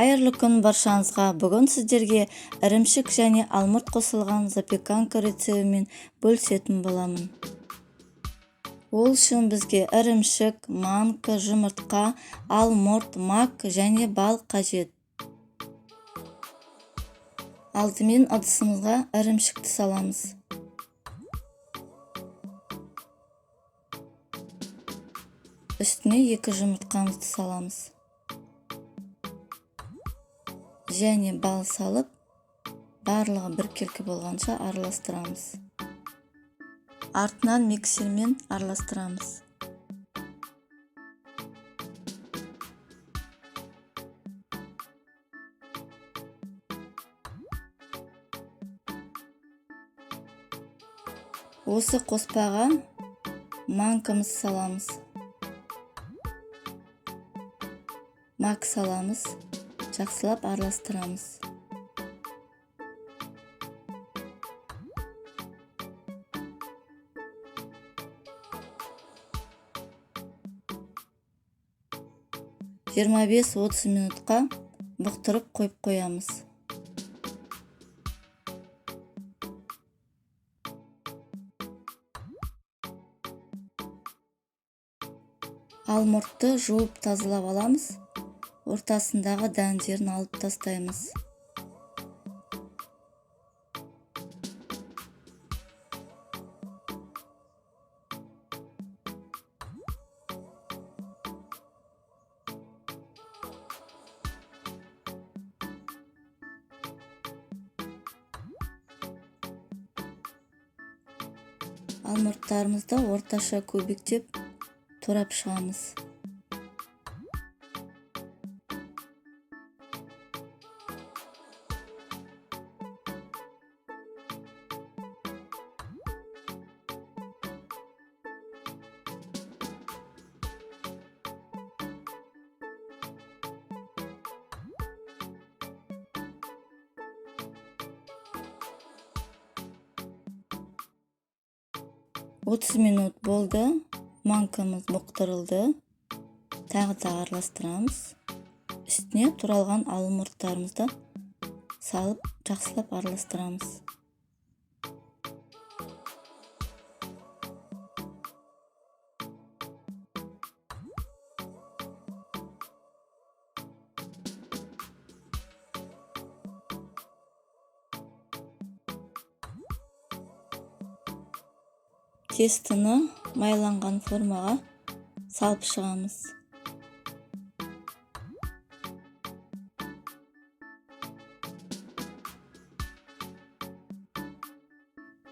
Қайырлы күн баршаңызға. Бүгін сіздерге ірімшік және алмұрт қосылған запеканка рецебімен бөлісетін боламын. Ол үшін бізге ірімшік, манка, жұмыртқа, алмұрт, мак және бал қажет. Алдымен ыдысымызға ірімшікті саламыз. Үстіне 2 жұмыртқамызды саламыз. Және бал салып, барлығы біркелкі болғанша араластырамыз. Артынан миксермен араластырамыз. Осы қоспаға манкамыз саламыз. Мак саламыз. Жақсылап араластырамыз. Жиырма 25-30 минутқа бұқтырып қойып қоямыз. Алмұртты жуып тазалап аламыз. Ортасындағы дәндерін алып тастаймыз. Алмұрттарымызды орташа көбіктеп турап шығамыз. Отыз минут болды. Манкамыз бұқтырылды. Тағы да араластырамыз. Үстіне туралған алмұрттарымызды салып, жақсылап араластырамыз. Тестіні майланған формаға салып шығамыз.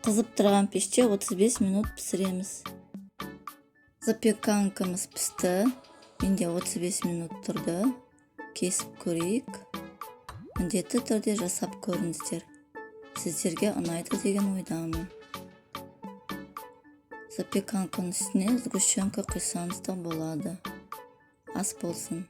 Қызып тұрған пеште 35 минут пісіреміз. Запеканкамыз пісті. Менде 35 минут тұрды. Кесіп көрейік. Міндетті түрде жасап көріңіздер. Сіздерге ұнайды деген ойдамын. Запеканканың үстіне сгущенка құйсаңыз да болады. Ас болсын.